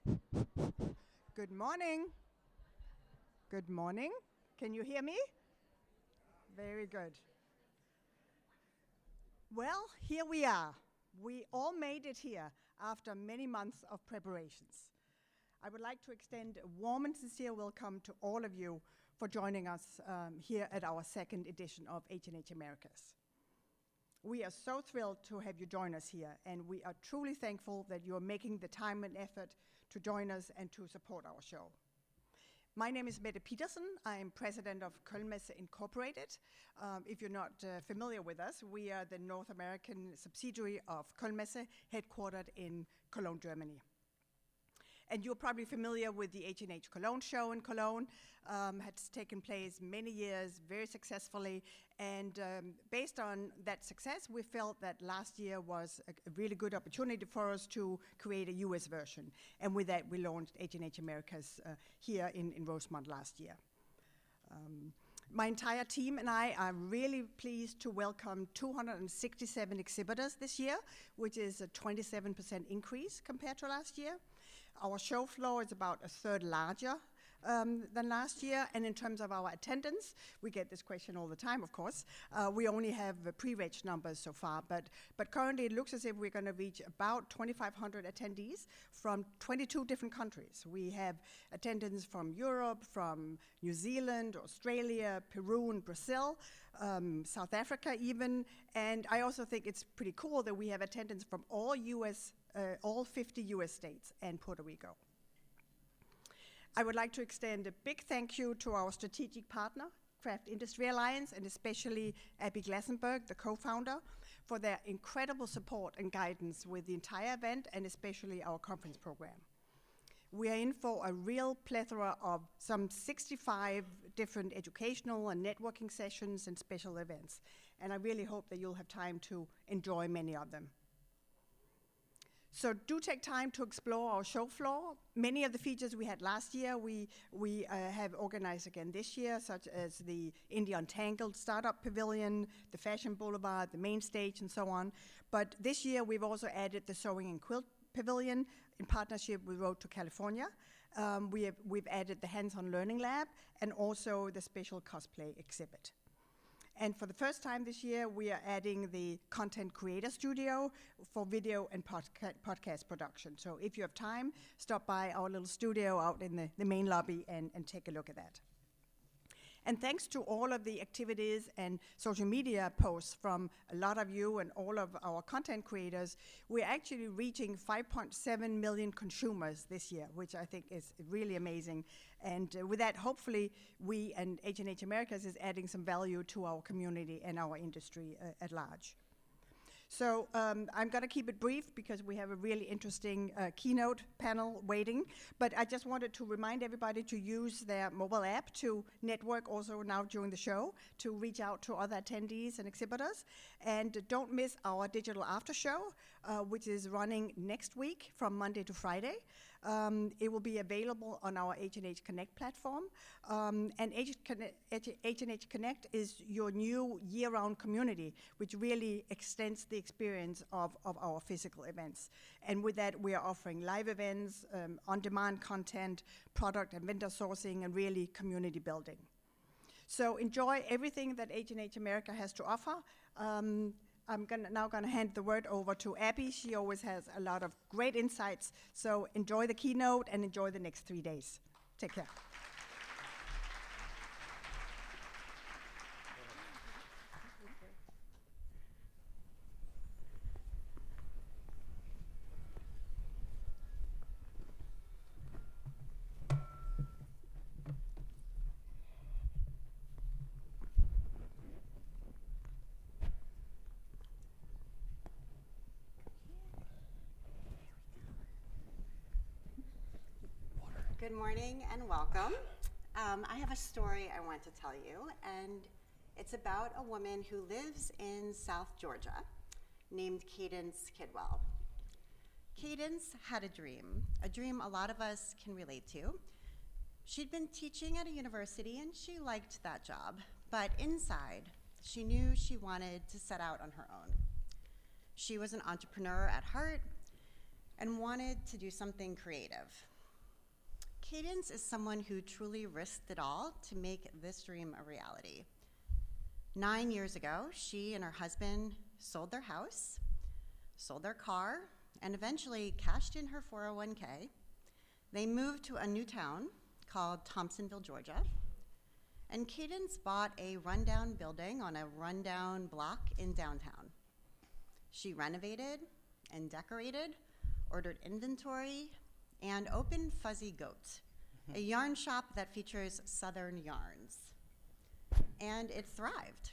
Good morning. Good morning. Can you hear me? Very good. Well, here we are. We all made it here after many months of preparations. I would like to extend a warm and sincere welcome to all of you for joining us here at our second edition of H&H Americas. We are so thrilled to have you join us here, and we are truly thankful that you are making the time and effort to join us and to support our show. My name is Mette Petersen. I am president of Kölnmesse Incorporated. If you're not familiar with us, we are the North American subsidiary of Kölnmesse, headquartered in Cologne, Germany. And you're probably familiar with the H&H Cologne show in Cologne. It's taken place many years, very successfully. And based on that success, we felt that last year was a really good opportunity for us to create a US version. And with that, we launched H&H Americas here in Rosemont last year. My entire team and I are really pleased to welcome 267 exhibitors this year, which is a 27% increase compared to last year. Our show floor is about a third larger than last year, and in terms of our attendance, we get this question all the time, of course. We only have pre-reg numbers so far, but currently it looks as if we're going to reach about 2,500 attendees from 22 different countries. We have attendance from Europe, from New Zealand, Australia, Peru, and Brazil, South Africa even, and I also think it's pretty cool that we have attendance from all 50 US states and Puerto Rico. I would like to extend a big thank you to our strategic partner, Craft Industry Alliance, and especially Abby Glassenberg, the co-founder, for their incredible support and guidance with the entire event and especially our conference program. We are in for a real plethora of some 65 different educational and networking sessions and special events, and I really hope that you'll have time to enjoy many of them. So do take time to explore our show floor. Many of the features we had last year, we have organized again this year, such as the India Untangled Startup Pavilion, the Fashion Boulevard, the main stage, and so on. But this year, we've also added the Sewing and Quilt Pavilion in partnership with Road to California. We've added the Hands-on Learning Lab and also the special cosplay exhibit. And for the first time this year, we are adding the Content Creator Studio for video and podcast production. So if you have time, stop by our little studio out in the main lobby and take a look at that. And thanks to all of the activities and social media posts from a lot of you and all of our content creators, we're actually reaching 5.7 million consumers this year, which I think is really amazing. And with that, hopefully, we and H&H Americas is adding some value to our community and our industry at large. So I'm going to keep it brief because we have a really interesting keynote panel waiting. But I just wanted to remind everybody to use their mobile app to network also now during the show, to reach out to other attendees and exhibitors. And don't miss our digital after show, which is running next week from Monday to Friday. It will be available on our H&H Connect platform. And H&H Connect is your new year-round community, which really extends the experience of our physical events. And with that, we are offering live events, on-demand content, product and vendor sourcing, and really community building. So enjoy everything that H&H America has to offer. I'm now going to hand the word over to Abby. She always has a lot of great insights. So enjoy the keynote and enjoy the next 3 days. Take care. Good morning and welcome. I have a story I want to tell you, and it's about a woman who lives in South Georgia named Cadence Kidwell. Cadence had a dream a lot of us can relate to. She'd been teaching at a university and she liked that job, but inside, she knew she wanted to set out on her own. She was an entrepreneur at heart and wanted to do something creative. Cadence is someone who truly risked it all to make this dream a reality. 9 years ago, she and her husband sold their house, sold their car, and eventually cashed in her 401k. They moved to a new town called Thompsonville, Georgia, and Cadence bought a rundown building on a rundown block in downtown. She renovated and decorated, ordered inventory, and opened Fuzzy Goat, a yarn shop that features Southern yarns. And it thrived.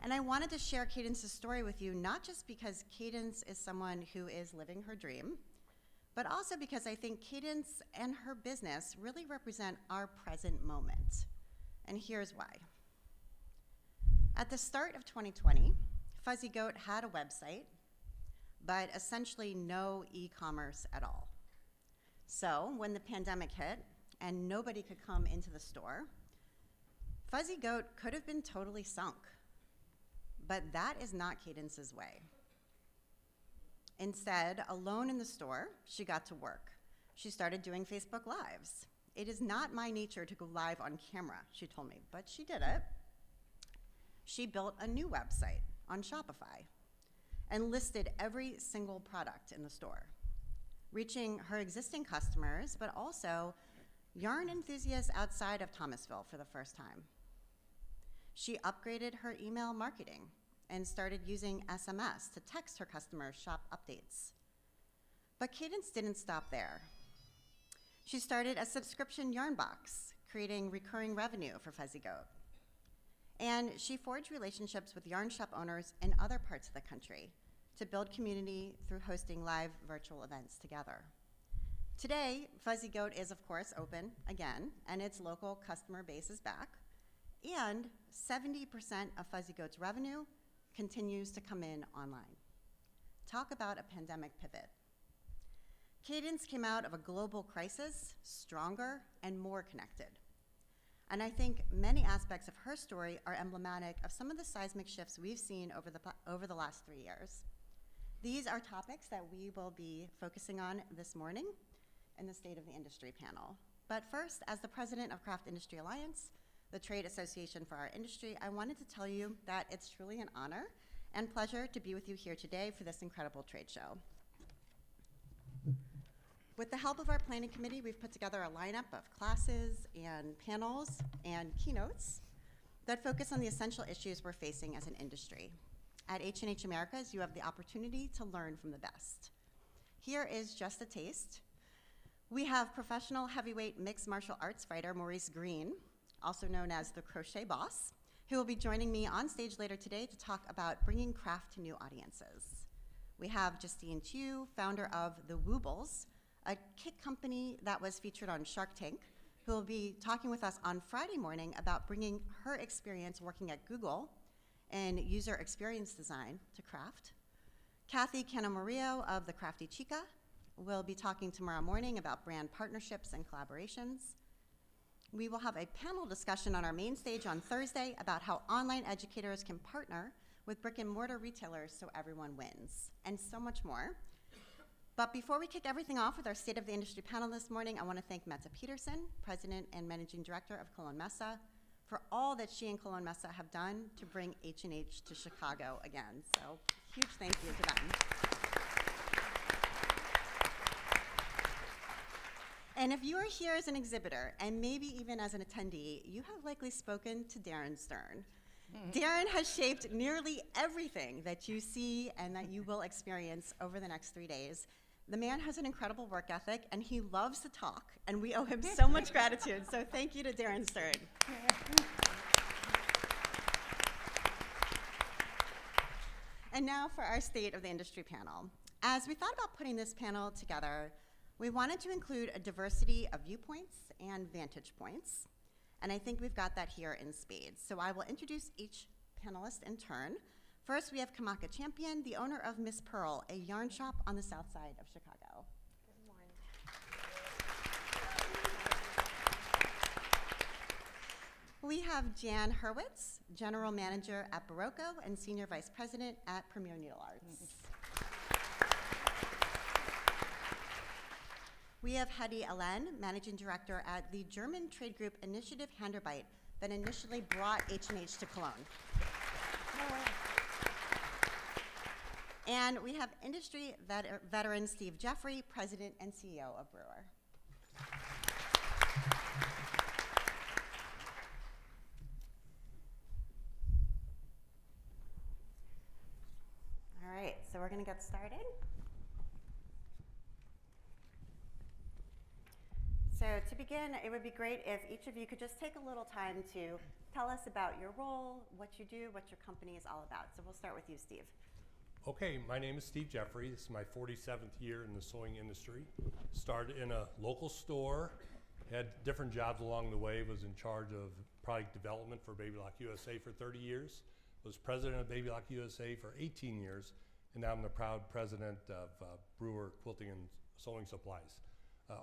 And I wanted to share Cadence's story with you, not just because Cadence is someone who is living her dream, but also because I think Cadence and her business really represent our present moment. And here's why. At the start of 2020, Fuzzy Goat had a website, but essentially no e-commerce at all. So when the pandemic hit and nobody could come into the store, Fuzzy Goat could have been totally sunk. But that is not Cadence's way. Instead, alone in the store, she got to work. She started doing Facebook Lives. It is not my nature to go live on camera, she told me, but she did it. She built a new website on Shopify and listed every single product in the store, reaching her existing customers, but also yarn enthusiasts outside of Thomasville for the first time. She upgraded her email marketing and started using SMS to text her customers shop updates. But Cadence didn't stop there. She started a subscription yarn box, creating recurring revenue for Fuzzy Goat. And she forged relationships with yarn shop owners in other parts of the country to build community through hosting live virtual events together. Today, Fuzzy Goat is, of course, open again, and its local customer base is back. And 70% of Fuzzy Goat's revenue continues to come in online. Talk about a pandemic pivot. Cadence came out of a global crisis stronger and more connected. And I think many aspects of her story are emblematic of some of the seismic shifts we've seen over the last 3 years. These are topics that we will be focusing on this morning in the State of the Industry panel. But first, as the president of Craft Industry Alliance, the trade association for our industry, I wanted to tell you that it's truly an honor and pleasure to be with you here today for this incredible trade show. With the help of our planning committee, we've put together a lineup of classes and panels and keynotes that focus on the essential issues we're facing as an industry. At H&H Americas, you have the opportunity to learn from the best. Here is just a taste. We have professional heavyweight mixed martial arts fighter Maurice Green, also known as the Crochet Boss, who will be joining me on stage later today to talk about bringing craft to new audiences. We have Justine Chu, founder of The Woobles, a kit company that was featured on Shark Tank, who will be talking with us on Friday morning about bringing her experience working at Google in user experience design to craft. Kathy Canomario of The Crafty Chica will be talking tomorrow morning about brand partnerships and collaborations. We will have a panel discussion on our main stage on Thursday about how online educators can partner with brick and mortar retailers so everyone wins, and so much more. But before we kick everything off with our State of the Industry panel this morning, I want to thank Meta Peterson, President and Managing Director of Cologne Messe, for all that she and Cologne Messe have done to bring H&H to Chicago again. So huge thank you to them. And if you are here as an exhibitor, and maybe even as an attendee, you have likely spoken to Darren Stern. Darren has shaped nearly everything that you see and that you will experience over the next 3 days. The man has an incredible work ethic, and he loves to talk, and we owe him so much gratitude. So thank you to Darren Stern. And now for our State of the Industry panel. As we thought about putting this panel together, we wanted to include a diversity of viewpoints and vantage points, and I think we've got that here in spades. So I will introduce each panelist in turn. First, we have Kamaca Champion, the owner of Miss Purl, a yarn shop on the south side of Chicago. Good morning. We have Jan Hurwitz, General Manager at Barocco and Senior Vice President at Premier Needle Arts. We have Hedi Ehlen, Managing Director at the German trade group Initiative Handarbeit that initially brought H&H to Cologne. And we have industry veteran Steve Jaffery, President and CEO of Brewer. All right, so we're going to get started. So to begin, it would be great if each of you could just take a little time to tell us about your role, what you do, what your company is all about. So we'll start with you, Steve. Okay, my name is Steve Jaffery. This is my 47th year in the sewing industry. Started in a local store, had different jobs along the way, was in charge of product development for Baby Lock USA for 30 years, was president of Baby Lock USA for 18 years, and now I'm the proud president of Brewer Quilting and Sewing Supplies.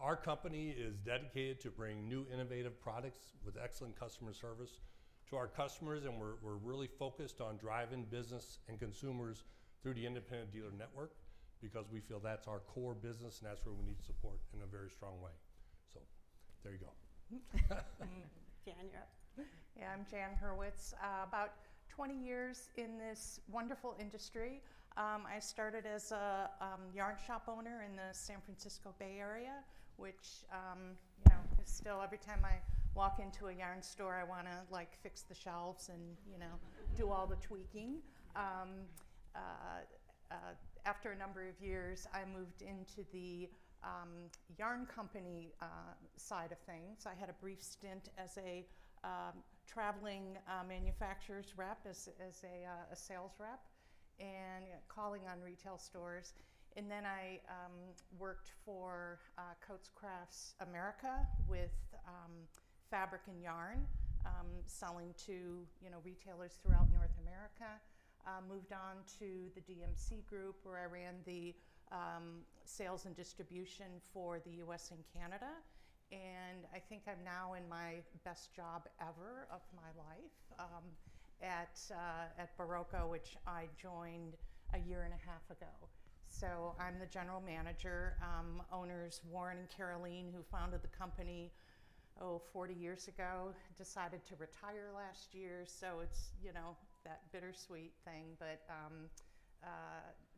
Our company is dedicated to bring new innovative products with excellent customer service to our customers, and we're really focused on driving business and consumers through the independent dealer network because we feel that's our core business and that's where we need support in a very strong way. So there you go. Jan, you're up. Yeah, I'm Jan Hurwitz. About 20 years in this wonderful industry. I started as a yarn shop owner in the San Francisco Bay Area, which is still every time I walk into a yarn store, I want to like fix the shelves and do all the tweaking. After a number of years, I moved into the yarn company side of things. I had a brief stint as a traveling manufacturer's rep, as a sales rep, and calling on retail stores. And then I worked for Coats Crafts America with fabric and yarn, selling to retailers throughout North America. Moved on to the DMC group where I ran the sales and distribution for the US and Canada. And I think I'm now in my best job ever of my life at Barocco, which I joined a year and a half ago. So I'm the general manager. Owners Warren and Caroline, who founded the company 40 years ago, decided to retire last year. So it's, that bittersweet thing, but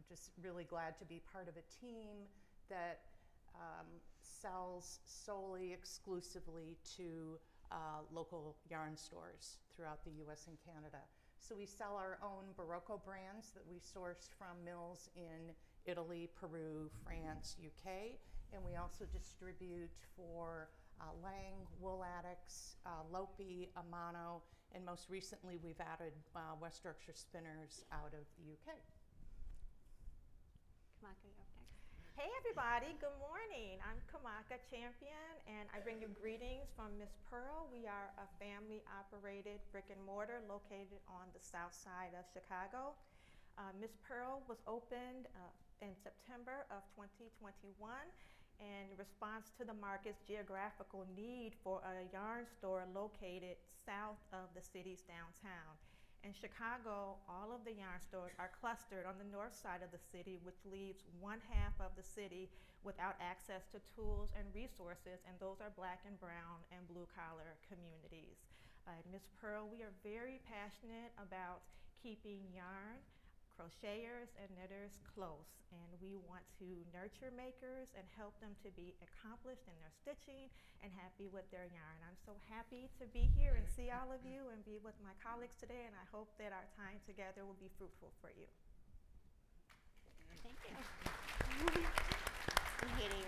just really glad to be part of a team that sells solely, exclusively to local yarn stores throughout the US and Canada. So we sell our own Barocco brands that we source from mills in Italy, Peru, France, UK, and we also distribute for Lang, Wool Addicts, Lopi, Amano, and most recently we've added West Yorkshire Spinners out of the UK. Kamaca, you're up next. Hey everybody, good morning. I'm Kamaca Champion and I bring you greetings from Miss Purl. We are a family operated brick and mortar located on the south side of Chicago. Miss Purl was opened in September of 2021 in response to the market's geographical need for a yarn store located south of the city's downtown. In Chicago, all of the yarn stores are clustered on the north side of the city, which leaves one half of the city without access to tools and resources, and those are black and brown and blue collar communities. At Miss Purl, we are very passionate about keeping yarn, crocheters and knitters close, and we want to nurture makers and help them to be accomplished in their stitching and happy with their yarn. I'm so happy to be here and see all of you and be with my colleagues today, and I hope that our time together will be fruitful for you. Thank you. Hedi.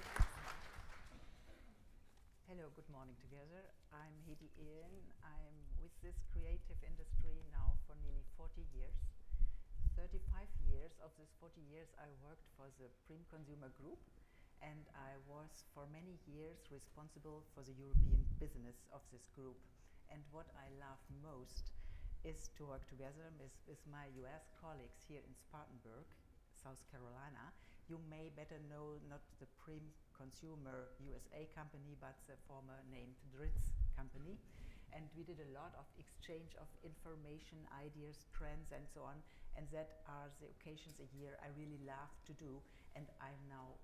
Hello, good morning together. I'm Hedi Ehlen. I'm with this creative industry now for nearly 40 years. 35 years of these 40 years I worked for the Prim Consumer Group, and I was for many years responsible for the European business of this group. And what I love most is to work together with my US colleagues here in Spartanburg, South Carolina. You may better know not the Prim Consumer USA company, but the former named Dritz company. And we did a lot of exchange of information, ideas, trends, and so on. And that are the occasions a year I really love to do. And I'm now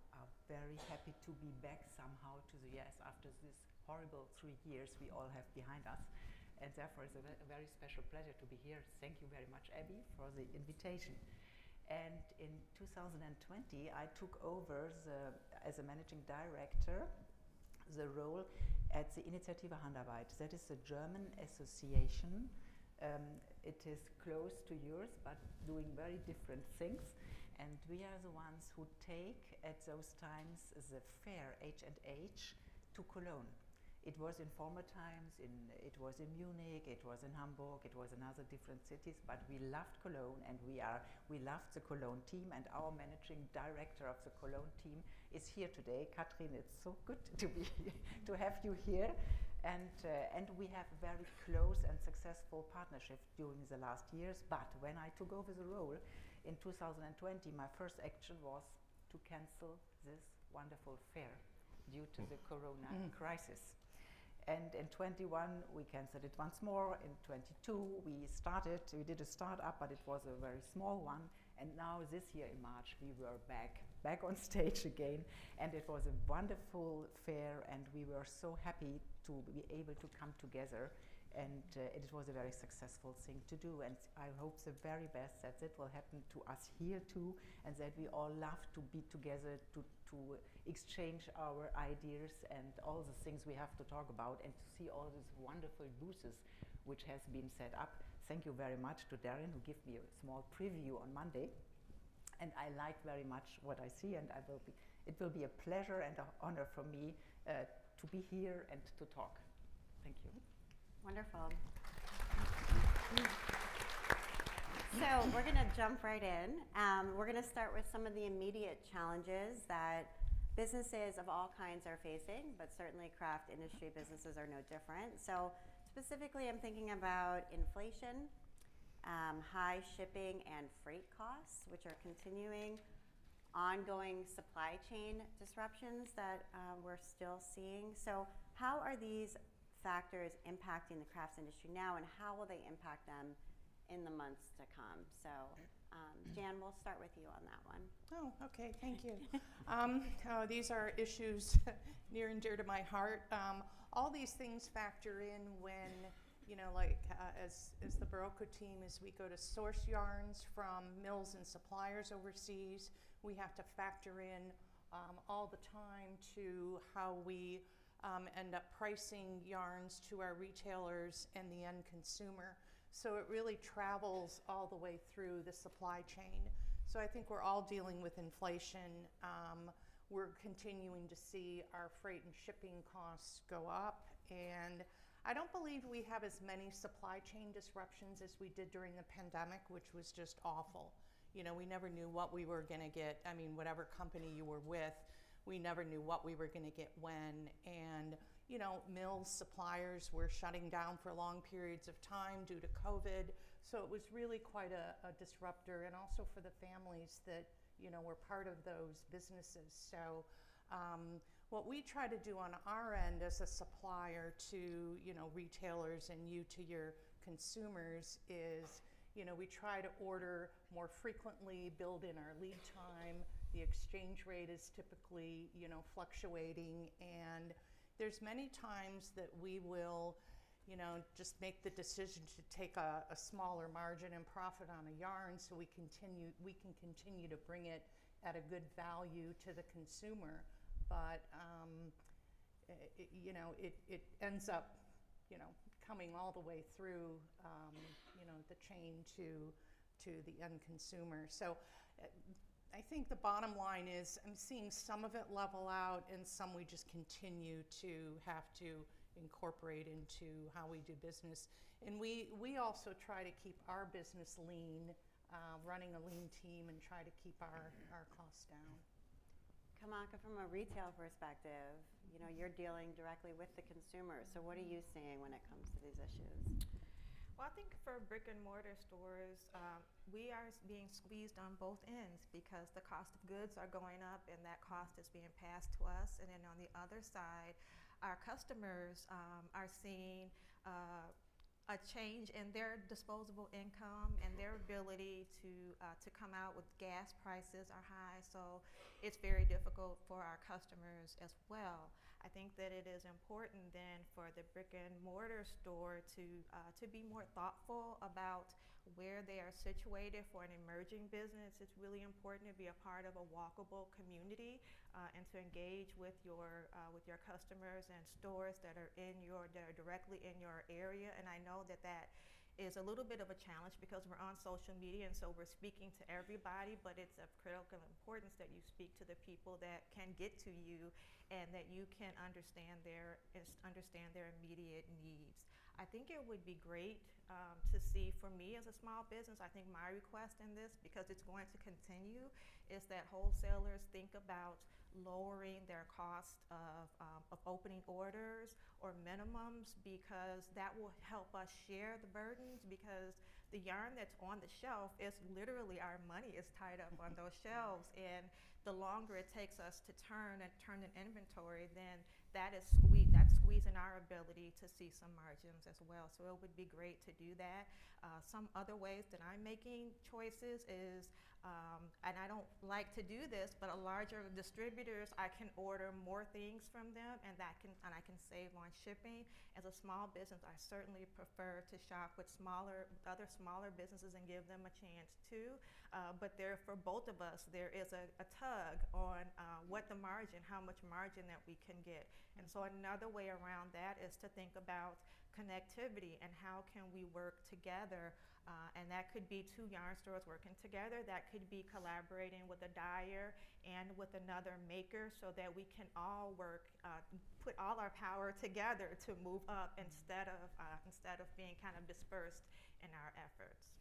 very happy to be back somehow to the US after this horrible 3 years we all have behind us. And therefore, it's a very special pleasure to be here. Thank you very much, Abby, for the invitation. And in 2020, I took over as a managing director the role at the Initiative Handarbeit. That is a German association. It is close to yours, but doing very different things. And we are the ones who take, at those times, the fair H&H to Cologne. It was in former times, it was in Munich, it was in Hamburg, it was in other different cities, but we loved Cologne, and we loved the Cologne team, and our managing director of the Cologne team is here today. Katrin, it's so good to be to have you here. And we have a very close and successful partnership during the last years. But when I took over the role in 2020, my first action was to cancel this wonderful fair due to the corona crisis. And in 21, we canceled it once more. In 22, we did a startup, but it was a very small one. And now this year in March, we were back on stage again. And it was a wonderful fair, and we were so happy to be able to come together. And it was a very successful thing to do. And I hope the very best that it will happen to us here too, and that we all love to be together to exchange our ideas and all the things we have to talk about, and to see all these wonderful booths which has been set up. Thank you very much to Darren, who gave me a small preview on Monday. And I like very much what I see, and it will be a pleasure and an honor for me to be here and to talk. Thank you. Wonderful. So we're going to jump right in. We're going to start with some of the immediate challenges that businesses of all kinds are facing, but certainly craft industry businesses are no different. So specifically, I'm thinking about inflation, high shipping and freight costs, which are continuing, ongoing supply chain disruptions that we're still seeing. So how are these factors impacting the crafts industry now, and how will they impact them in the months to come? So Jan, we'll start with you on that one. Oh, okay, thank you. These are issues near and dear to my heart. All these things factor in when, as the Baroque team, as we go to source yarns from mills and suppliers overseas, we have to factor in all the time to how we end up pricing yarns to our retailers and the end consumer. So it really travels all the way through the supply chain. So I think we're all dealing with inflation. We're continuing to see our freight and shipping costs go up. And I don't believe we have as many supply chain disruptions as we did during the pandemic, which was just awful. We never knew what we were going to get. I mean, whatever company you were with, we never knew what we were going to get when. And mills, suppliers were shutting down for long periods of time due to COVID. So it was really quite a disruptor, and also for the families that, were part of those businesses. So what we try to do on our end as a supplier to, retailers and you to your consumers is, we try to order more frequently, build in our lead time. The exchange rate is typically, fluctuating, and there's many times that we will, just make the decision to take a smaller margin and profit on a yarn, so we can continue to bring it at a good value to the consumer. But it ends up, coming all the way through, the chain to the end consumer. So I think the bottom line is I'm seeing some of it level out, and some we just continue to have to incorporate into how we do business. And we also try to keep our business lean, running a lean team, and try to keep our costs down. Kamaca, from a retail perspective, you're dealing directly with the consumer. So what are you seeing when it comes to these issues? Well, I think for brick and mortar stores, we are being squeezed on both ends because the cost of goods are going up, and that cost is being passed to us. And then on the other side, our customers are seeing a change in their disposable income and their ability to come out with gas prices are high, so it's very difficult for our customers as well. I think that it is important then for the brick and mortar store to be more thoughtful about where they are situated. For an emerging business, it's really important to be a part of a walkable community and to engage with your customers and stores that are directly in your area. And I know that is a little bit of a challenge because we're on social media, and so we're speaking to everybody, but it's of critical importance that you speak to the people that can get to you and that you can understand their immediate needs. I think it would be great to see, for me as a small business, I think my request in this, because it's going to continue, is that wholesalers think about lowering their cost of opening orders or minimums, because that will help us share the burdens, because the yarn that's on the shelf is literally our money is tied up on those shelves, and the longer it takes us to turn an inventory, then that's squeezing our ability to see some margins as well. So it would be great to do that. Some other ways that I'm making choices is, and I don't like to do this, but a larger distributors, I can order more things from them, and I can save on shipping. As a small business, I certainly prefer to shop with other smaller businesses and give them a chance too. But for both of us, there is a tug on how much margin that we can get. And so another way around that is to think about connectivity and how can we work together. And that could be two yarn stores working together. That could be collaborating with a dyer and with another maker, so that we can all work, put all our power together to move up instead of being kind of dispersed in our efforts.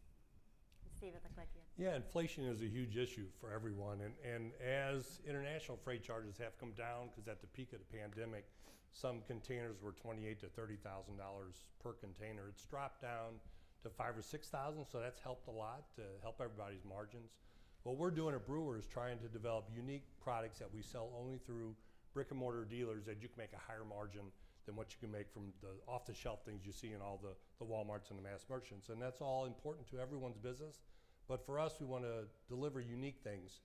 Steve, it looked like you. Yeah, inflation is a huge issue for everyone, and as international freight charges have come down, because at the peak of the pandemic, some containers were $28,000 to $30,000 per container. It's dropped down to $5,000 or $6,000, so that's helped a lot to help everybody's margins. What we're doing at Brewer is trying to develop unique products that we sell only through brick and mortar dealers, that you can make a higher margin than what you can make from the off-the-shelf things you see in all the Walmarts and the mass merchants. And that's all important to everyone's business. But for us, we want to deliver unique things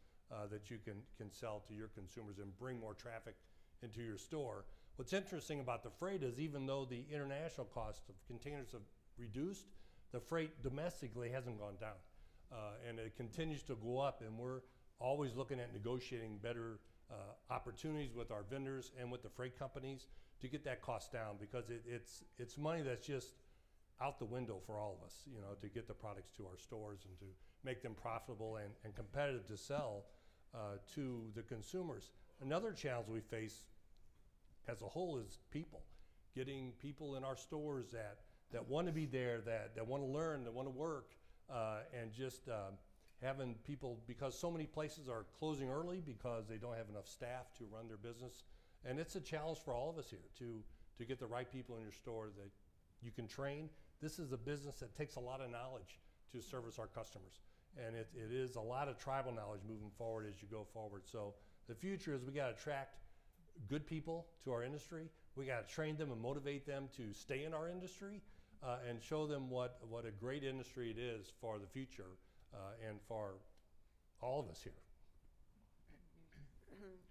that you can sell to your consumers and bring more traffic into your store. What's interesting about the freight is, even though the international cost of containers have reduced, the freight domestically hasn't gone down. And it continues to go up, and we're always looking at negotiating better opportunities with our vendors and with the freight companies to get that cost down, because it's money that's just out the window for all of us, to get the products to our stores and to make them profitable and competitive to sell to the consumers. Another challenge we face as a whole is people. Getting people in our stores that want to be there, that want to learn, that want to work, and just having people, because so many places are closing early because they don't have enough staff to run their business. And it's a challenge for all of us here to get the right people in your store that you can train. This is a business that takes a lot of knowledge to service our customers. And it is a lot of tribal knowledge moving forward as you go forward. So the future is, we got to attract good people to our industry. We got to train them and motivate them to stay in our industry, and show them what a great industry it is for the future, and for all of us here.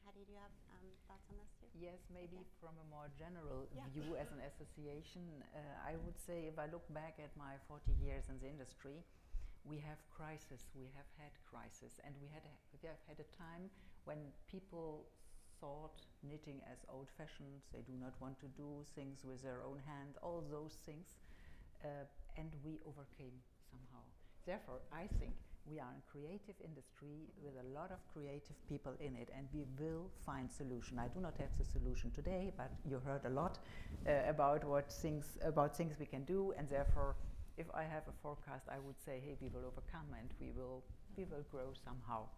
Hedi, do you have thoughts on this too? Yes, maybe from a more general view as an association, I would say, if I look back at my 40 years in the industry, we have crisis, we have had crisis, and we have had a time when people thought knitting as old-fashioned, they do not want to do things with their own hand, all those things, and we overcame somehow. Therefore, I think we are in creative industry with a lot of creative people in it, and we will find solution. I do not have the solution today, but you heard a lot about things we can do, and therefore, if I have a forecast, I would say, hey, we will overcome, and we will grow somehow.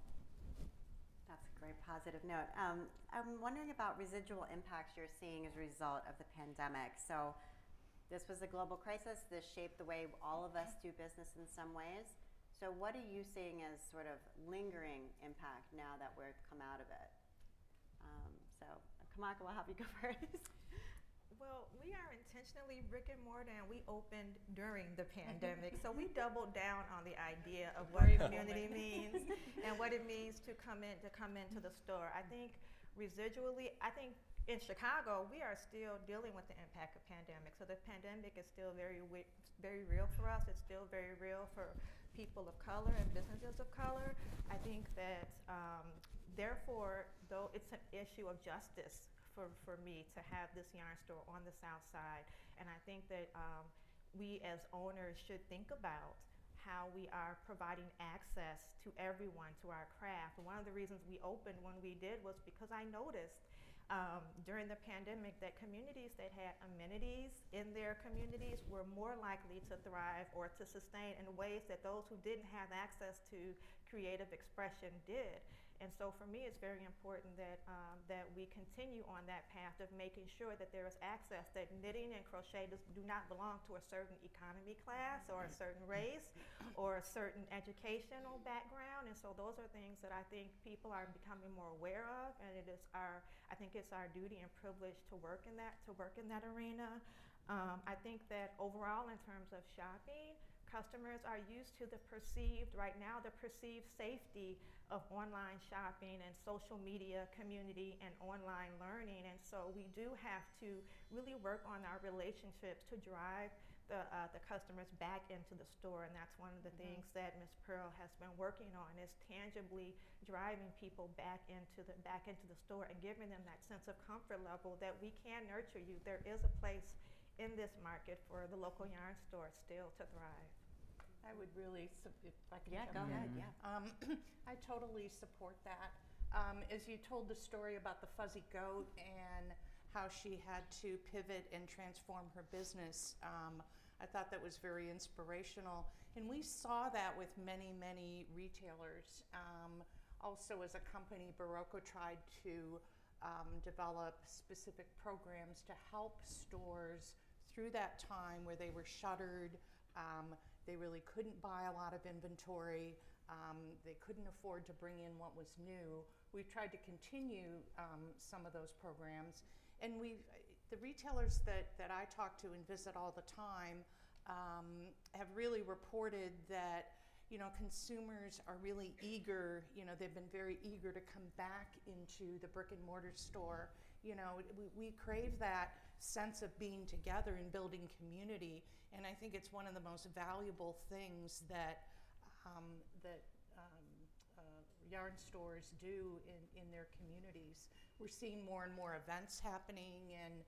That's a great positive note. I'm wondering about residual impacts you're seeing as a result of the pandemic. So this was a global crisis. This shaped the way all of us do business in some ways. So what are you seeing as sort of lingering impact now that we've come out of it? So Kamaca, we'll have you go first. Well, we are intentionally brick and mortar, and we opened during the pandemic. So we doubled down on the idea of what community means and what it means to come into the store. I think residually, in Chicago, we are still dealing with the impact of pandemic. So the pandemic is still very real for us. It's still very real for people of color and businesses of color. I think that, therefore, though it's an issue of justice for me to have this yarn store on the South Side, and I think that we as owners should think about how we are providing access to everyone to our craft. And one of the reasons we opened when we did was because I noticed during the pandemic that communities that had amenities in their communities were more likely to thrive or to sustain in ways that those who didn't have access to creative expression did. And so for me, it's very important that that we continue on that path of making sure that there is access, that knitting and crochet do not belong to a certain economy class or a certain race or a certain educational background. And so those are things that I think people are becoming more aware of, and I think it's our duty and privilege to work in that arena. I think that overall, in terms of shopping, customers are used to the perceived safety of online shopping and social media community and online learning. And so we do have to really work on our relationships to drive the customers back into the store. And that's one of the things that Ms. Purl has been working on, is tangibly driving people back into the store and giving them that sense of comfort level that we can nurture you. There is a place in this market for the local yarn store still to thrive. I would really, if I can Yeah, jump go in. ahead, yeah. I totally support that. As you told the story about the fuzzy goat and how she had to pivot and transform her business, I thought that was very inspirational. And we saw that with many, many retailers. Also, as a company, Barocco tried to develop specific programs to help stores through that time where they were shuttered. They really couldn't buy a lot of inventory. They couldn't afford to bring in what was new. We've tried to continue some of those programs. And the retailers that I talk to and visit all the time have really reported that, consumers are really eager, they've been very eager to come back into the brick and mortar store. We crave that sense of being together and building community, and I think it's one of the most valuable things that yarn stores do in their communities. We're seeing more and more events happening, and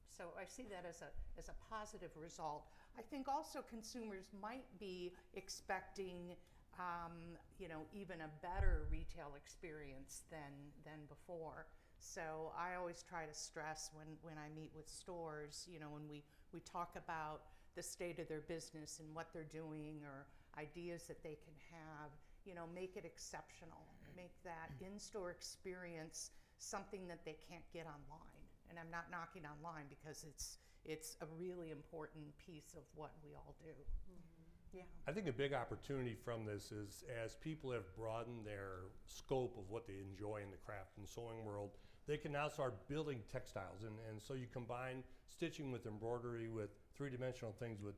so I see that as a positive result. I think also consumers might be expecting even a better retail experience than before. So I always try to stress when I meet with stores, when we talk about the state of their business and what they're doing or ideas that they can have, make it exceptional. Make that in-store experience something that they can't get online. And I'm not knocking online, because it's a really important piece of what we all do. Yeah. I think a big opportunity from this is, as people have broadened their scope of what they enjoy in the craft and sewing world, they can now start building textiles. And so you combine stitching with embroidery, with three-dimensional things, with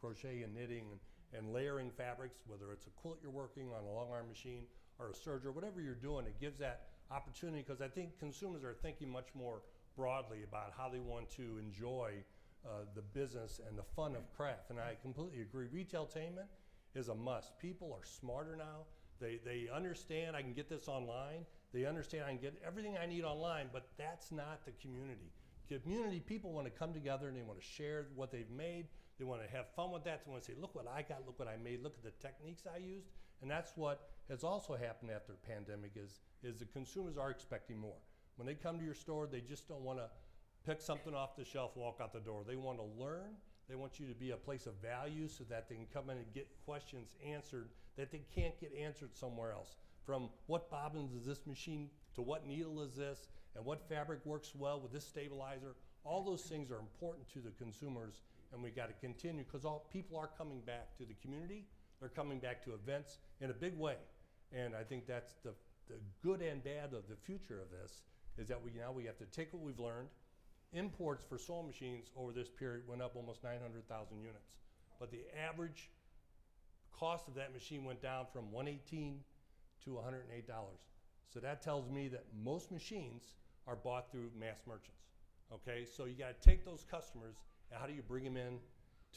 crochet and knitting, and layering fabrics, whether it's a quilt you're working on, a long arm machine, or a serger, whatever you're doing, it gives that opportunity, because I think consumers are thinking much more broadly about how they want to enjoy the business and the fun of craft. And I completely agree. Retailtainment is a must. People are smarter now. They understand I can get this online. They understand I can get everything I need online, but that's not the community. Community, people want to come together and they want to share what they've made. They want to have fun with that. They want to say, look what I got, look what I made, look at the techniques I used. And that's what has also happened after the pandemic is the consumers are expecting more. When they come to your store, they just don't want to pick something off the shelf and walk out the door. They want to learn. They want you to be a place of value so that they can come in and get questions answered that they can't get answered somewhere else. From what bobbins is this machine, to what needle is this, and what fabric works well with this stabilizer. All those things are important to the consumers, and we got to continue, because all people are coming back to the community. They're coming back to events in a big way. And I think that's the good and bad of the future of this, is that we have to take what we've learned imports for sewing machines over this period went up almost 900,000 units. But the average cost of that machine went down from $118 to $108. So that tells me that most machines are bought through mass merchants. Okay, so you got to take those customers and how do you bring them in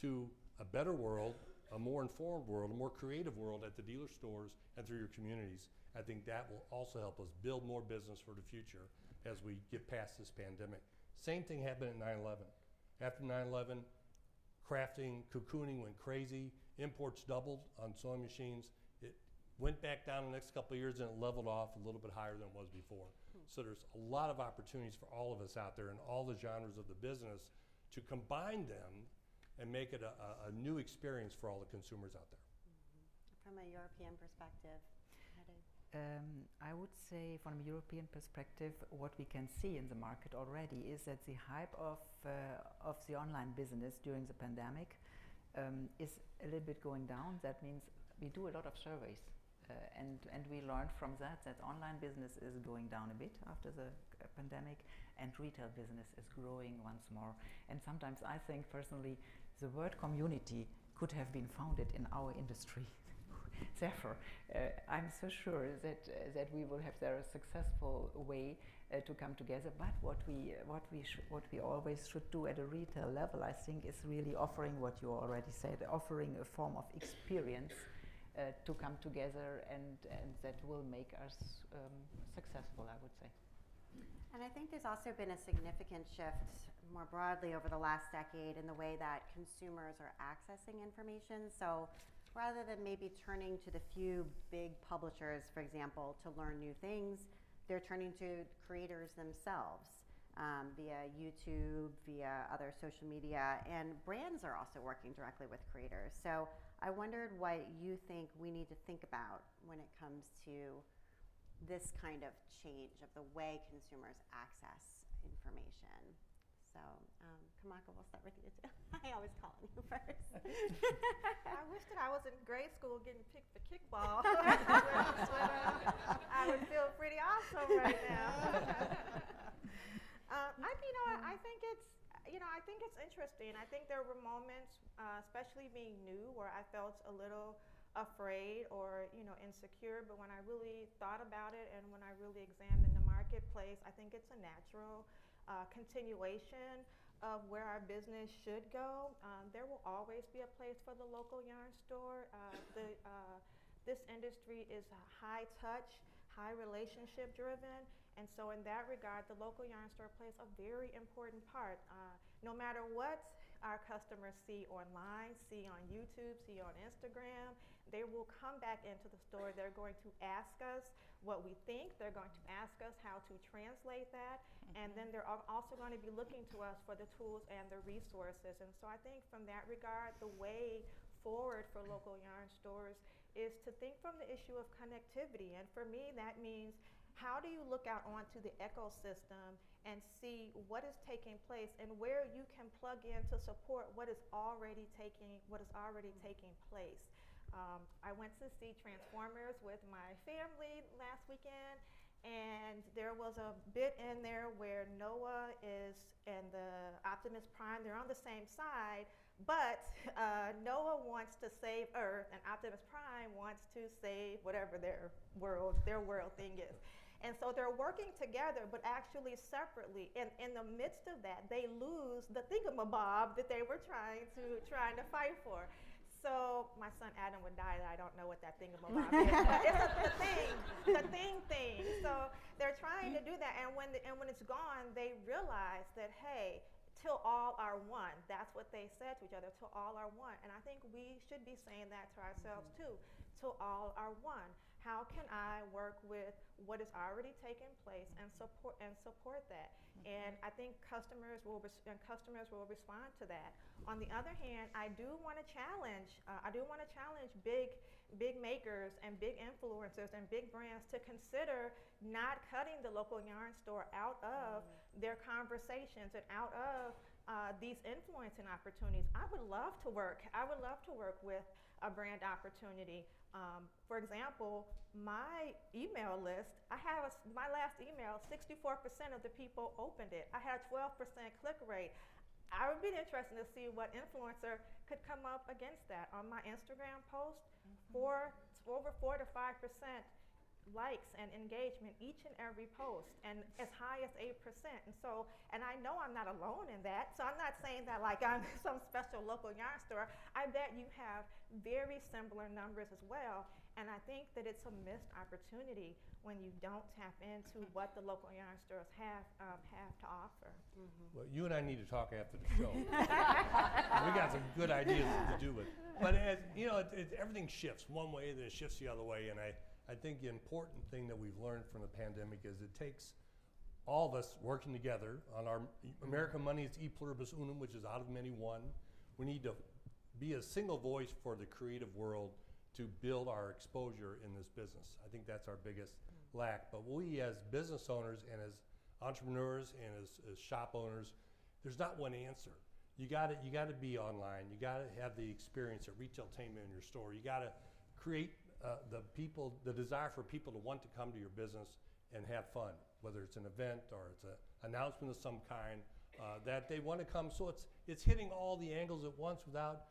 to a better world, a more informed world, a more creative world at the dealer stores and through your communities. I think that will also help us build more business for the future as we get past this pandemic. Same thing happened at 9/11. After 9/11, crafting, cocooning went crazy. Imports doubled on sewing machines. It went back down the next couple of years and it leveled off a little bit higher than it was before. So there's a lot of opportunities for all of us out there in all the genres of the business to combine them and make it a new experience for all the consumers out there. From a European perspective, Hedi? I would say from a European perspective, what we can see in the market already is that the hype of the online business during the pandemic is a little bit going down. That means we do a lot of surveys and we learned from that online business is going down a bit after the pandemic and retail business is growing once more. And sometimes I think personally the word community could have been founded in our industry. Therefore, I'm so sure that we will have there a successful way to come together. But what we always should do at a retail level, I think, is really offering what you already said, offering a form of experience to come together, and that will make us successful, I would say. And I think there's also been a significant shift more broadly over the last decade in the way that consumers are accessing information. So rather than maybe turning to the few big publishers, for example, to learn new things, they're turning to creators themselves via YouTube, via other social media, and brands are also working directly with creators. So I wondered what you think we need to think about when it comes to this kind of change of the way consumers access information. So, Kamaca, we'll start with you too. I always call on you first. I wish that I was in grade school getting picked for kickball. I would feel pretty awesome right now. I think it's interesting. I think there were moments, especially being new, where I felt a little afraid or insecure. But when I really thought about it and when I really examined the marketplace, I think it's a natural continuation of where our business should go. There will always be a place for the local yarn store. This industry is high touch, high relationship driven, and so in that regard, the local yarn store plays a very important part. No matter what our customers see online, see on YouTube, see on Instagram, they will come back into the store. They're going to ask us what we think. They're going to ask us how to translate that. And then they're also going to be looking to us for the tools and the resources. And so I think from that regard, the way forward for local yarn stores is to think from the issue of connectivity. And for me, that means how do you look out onto the ecosystem and see what is taking place and where you can plug in to support what is already taking place. I went to see Transformers with my family last weekend, and there was a bit in there where Noah and the Optimus Prime, they're on the same side, but Noah wants to save Earth and Optimus Prime wants to save whatever their world thing is. And so they're working together, but actually separately. And in the midst of that, they lose the thingamabob that they were trying to fight for. So my son Adam would die that I don't know what that thingamabob is. But it's the thing. So they're trying to do that, and when it's gone, they realize that, hey, till all are one. That's what they said to each other, till all are one. And I think we should be saying that to ourselves too, till all are one. How can I work with what is already taking place and support that? And I think customers will respond to that. On the other hand, I do want to challenge big makers and big influencers and big brands to consider not cutting the local yarn store out of their conversations and out of these influencing opportunities, I would love to work with a brand opportunity. For example, my email list, my last email, 64% of the people opened it. I had a 12% click rate. I would be interested to see what influencer could come up against that. On my Instagram post, over 4 to 5% likes and engagement each and every post, and as high as 8%. And I know I'm not alone in that, so I'm not saying that like I'm some special local yarn store. I bet you have very similar numbers as well, and I think that it's a missed opportunity when you don't tap into what the local yarn stores have to offer. Well, you and I need to talk after the show. We got some good ideas to do with. But as you know, everything shifts one way, then it shifts the other way, and I think the important thing that we've learned from the pandemic is it takes all of us working together on our American money. It's e pluribus unum, which is out of many one. We need to be a single voice for the creative world to build our exposure in this business. I think that's our biggest lack. But we as business owners and as entrepreneurs and as shop owners, there's not one answer. You got to be online. You got to have the experience at retailtainment in your store. You got to create the desire for people to want to come to your business and have fun, whether it's an event or it's an announcement of some kind, that they want to come. So it's hitting all the angles at once without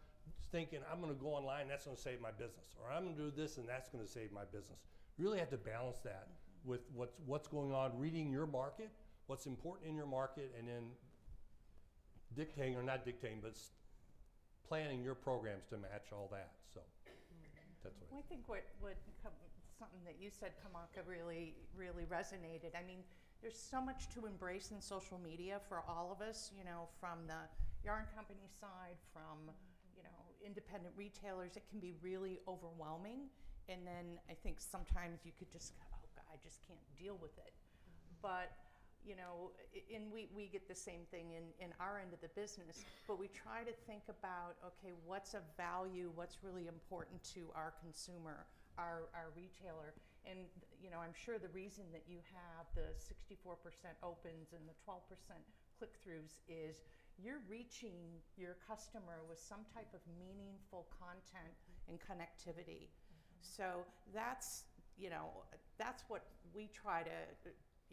thinking, I'm going to go online, that's going to save my business, or I'm going to do this and that's going to save my business. You really have to balance that with what's going on, reading your market, what's important in your market, and then dictating, or not dictating, but planning your programs to match all that. So that's what I think something that you said, Kamaca, really resonated. I mean, there's so much to embrace in social media for all of us, you know, from the yarn company side, from, you know, independent retailers. It can be really overwhelming. And then I think sometimes you could just go, oh God, I just can't deal with it. But, you know, and we get the same thing in our end of the business, but we try to think about, okay, what's of value, what's really important to our consumer, our retailer. And, you know, I'm sure the reason that you have the 64% opens and the 12% click-throughs is you're reaching your customer with some type of meaningful content and connectivity. So that's, you know, that's what we try to,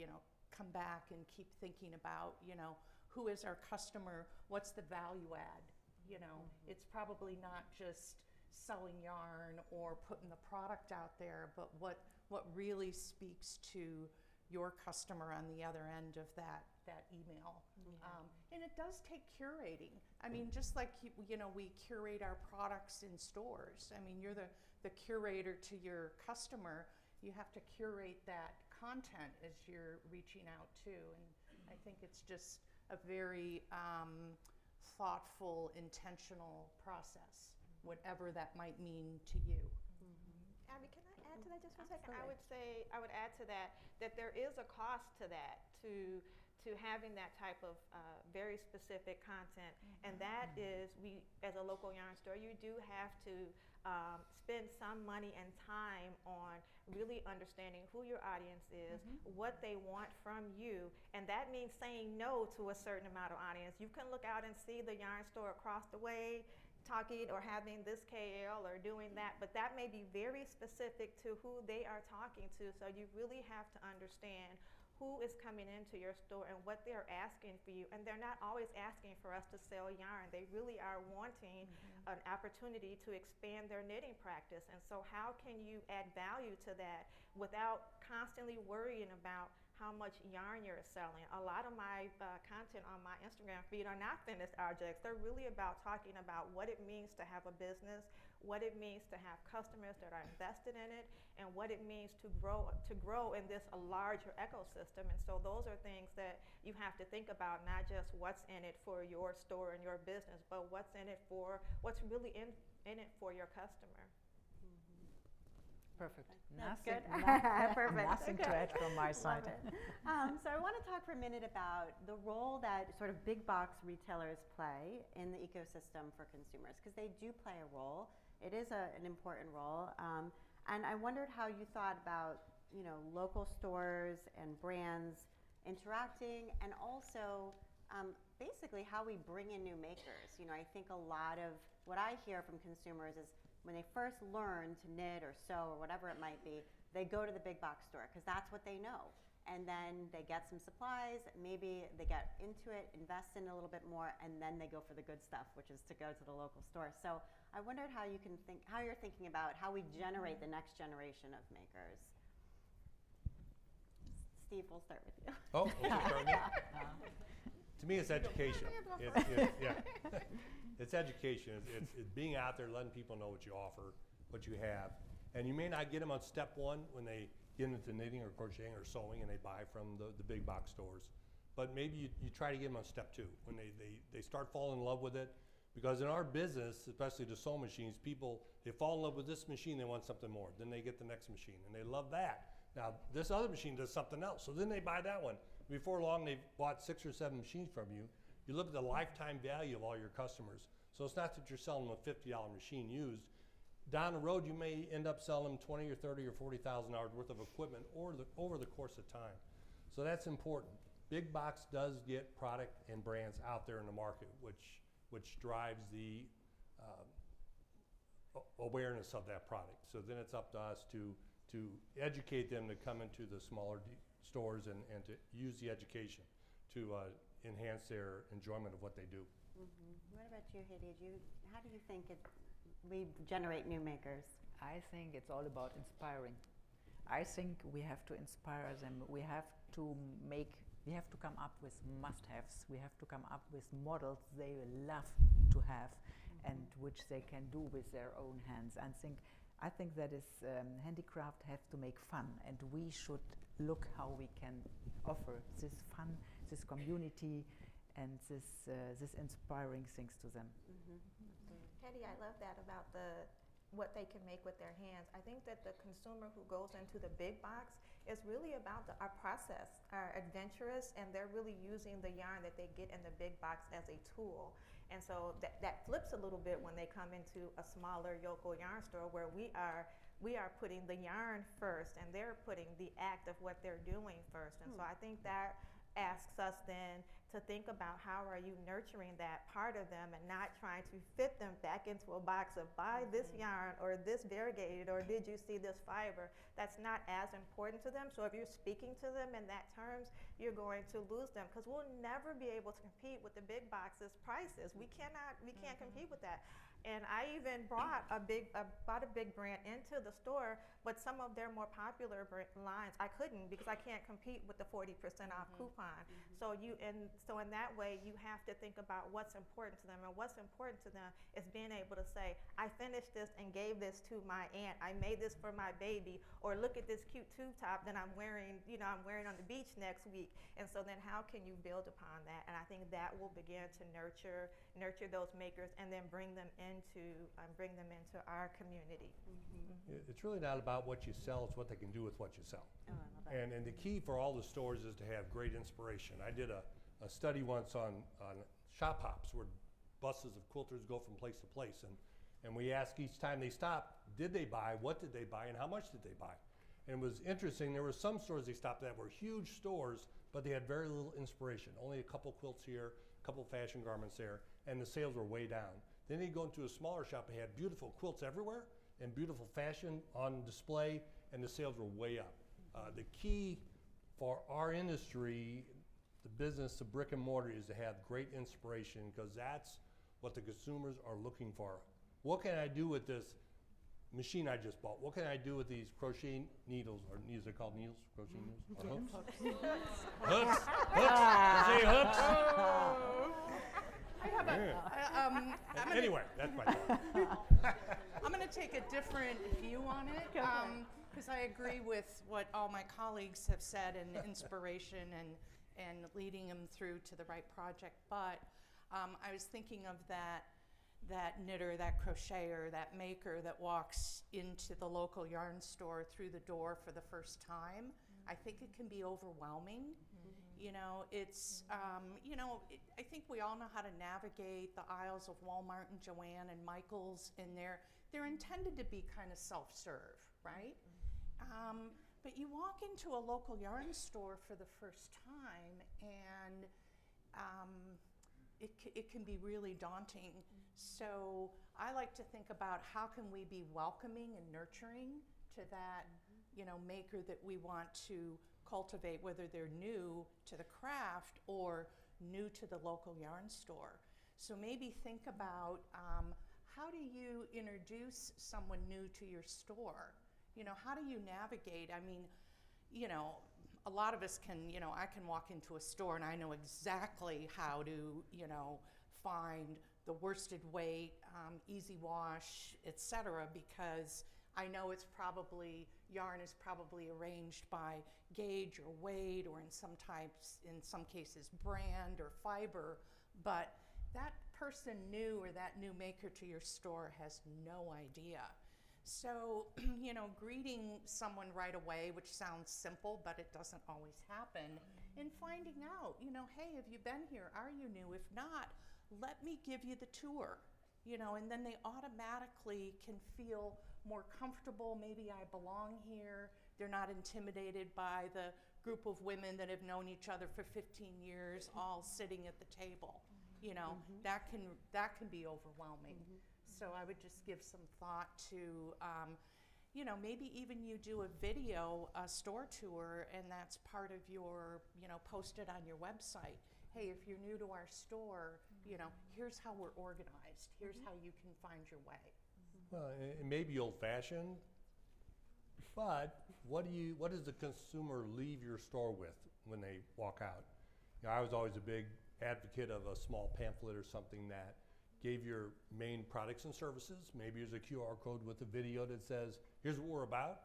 you know, come back and keep thinking about, you know, who is our customer, what's the value add, you know. It's probably not just selling yarn or putting the product out there, but what really speaks to your customer on the other end of that email. And it does take curating. I mean, just like, you know, we curate our products in stores. I mean, you're the curator to your customer. You have to curate that content as you're reaching out too. And I think it's just a very thoughtful, intentional process, whatever that might mean to you. Abby, can I add to that just for a second? I would add to that there is a cost to that, to having that type of very specific content, and that is, we as a local yarn store, you do have to spend some money and time on really understanding who your audience is, what they want from you, and that means saying no to a certain amount of audience. You can look out and see the yarn store across the way talking or having this KL or doing that, but that may be very specific to who they are talking to, so you really have to understand who is coming into your store and what they're asking for you. And they're not always asking for us to sell yarn. They really are wanting an opportunity to expand their knitting practice. And so how can you add value to that without constantly worrying about how much yarn you're selling? A lot of my content on my Instagram feed are not finished objects. They're really about talking about what it means to have a business, what it means to have customers that are invested in it, and what it means to grow in this a larger ecosystem. And so those are things that you have to think about, not just what's in it for your store and your business, but what's really in it for your customer. Perfect. That's Nothing, good. Perfect. Nothing to add from my side. So I want to talk for a minute about the role that sort of big box retailers play in the ecosystem for consumers, because they do play a role. It is an important role. And I wondered how you thought about, you know, local stores and brands interacting, and also basically how we bring in new makers. You know, I think a lot of what I hear from consumers is when they first learn to knit or sew or whatever it might be, they go to the big box store because that's what they know. And then they get some supplies, maybe they get into it, invest in a little bit more, and then they go for the good stuff, which is to go to the local store. So I wondered how you're thinking about how we generate the next generation of makers. Steve, we'll start with you. Oh, okay, start me. To me, it's education. It's education. It's being out there, letting people know what you offer, what you have. And you may not get them on step one when they get into knitting or crocheting or sewing and they buy from the big box stores. But maybe you try to get them on step two when they start falling in love with it. Because in our business, especially the sewing machines, they fall in love with this machine, they want something more. Then they get the next machine and they love that. Now, this other machine does something else, so then they buy that one. Before long, they've bought 6 or 7 machines from you. You look at the lifetime value of all your customers. So it's not that you're selling them a $50 machine used. Down the road, you may end up selling them $20 or $30 or $40,000 worth of equipment over the course of time. So that's important. Big box does get product and brands out there in the market, which drives the awareness of that product. So then it's up to us to educate them to come into the smaller stores and to use the education to enhance their enjoyment of what they do. Mm-hmm. What about you, Hedi? How do you think we generate new makers? I think it's all about inspiring. I think we have to inspire them. We have to come up with must-haves. We have to come up with models they love to have and which they can do with their own hands. I think that is handicraft have to make fun, and we should look how we can offer this fun, this community, and this inspiring things to them. Hedi, I love that about what they can make with their hands. I think that the consumer who goes into the big box is really about our process, are adventurous, and they're really using the yarn that they get in the big box as a tool. And so that flips a little bit when they come into a smaller local yarn store where we are putting the yarn first and they're putting the act of what they're doing first. And so I think that asks us then to think about how are you nurturing that part of them and not trying to fit them back into a box of buy this yarn or this variegated or did you see this fiber. That's not as important to them. So if you're speaking to them in that terms, you're going to lose them because we'll never be able to compete with the big boxes prices. We can't compete with that. And I even brought a big brand into the store, but some of their more popular lines I couldn't because I can't compete with the 40% off coupon. So in that way, you have to think about what's important to them, and what's important to them is being able to say, I finished this and gave this to my aunt. I made this for my baby, or look at this cute tube top that I'm wearing on the beach next week. And so then, how can you build upon that? And I think that will begin to nurture those makers and then bring them into our community. It's really not about what you sell, it's what they can do with what you sell. Oh, I love that. And the key for all the stores is to have great inspiration. I did a study once on shop hops where buses of quilters go from place to place. And we ask each time they stop, did they buy, what did they buy, and how much did they buy? And it was interesting, there were some stores they stopped at were huge stores, but they had very little inspiration. Only a couple quilts here, a couple fashion garments there, and the sales were way down. Then you go into a smaller shop, they had beautiful quilts everywhere and beautiful fashion on display, and the sales were way up. The key for our industry, the business of brick and mortar, is to have great inspiration because that's what the consumers are looking for. What can I do with this machine I just bought? What can I do with these crochet needles, or needles are called needles? Crochet needles? Or hooks? Hooks? Crochet hooks? I have Anyway, that's my thought. I'm going to take a different view on it because I agree with what all my colleagues have said and inspiration and leading them through to the right project. But I was thinking of that knitter, that crocheter, that maker that walks into the local yarn store through the door for the first time. I think it can be overwhelming. You know, it's, I think we all know how to navigate the aisles of Walmart and Joann and Michael's, and they're intended to be kind of self-serve, right? But you walk into a local yarn store for the first time, and it can be really daunting. So I like to think about how can we be welcoming and nurturing to that, maker that we want to cultivate, whether they're new to the craft or new to the local yarn store. So maybe think about how do you introduce someone new to your store? How do you navigate? I mean, a lot of us can, I can walk into a store and I know exactly how to, find the worsted weight, easy wash, etc., because I know yarn is probably arranged by gauge or weight, or in some cases brand or fiber, but that person new or that new maker to your store has no idea. So, greeting someone right away, which sounds simple, but it doesn't always happen, and finding out, hey, have you been here? Are you new? If not, let me give you the tour, and then they automatically can feel more comfortable. Maybe I belong here. They're not intimidated by the group of women that have known each other for 15 years, all sitting at the table. That can be overwhelming. So I would just give some thought to, maybe even you do a video, store tour, and that's part of your, post it on your website. Hey, if you're new to our store, here's how we're organized. Here's how you can find your way. Well, it may be old-fashioned, but what does the consumer leave your store with when they walk out? I was always a big advocate of a small pamphlet or something that gave your main products and services. Maybe there's a QR code with a video that says, here's what we're about,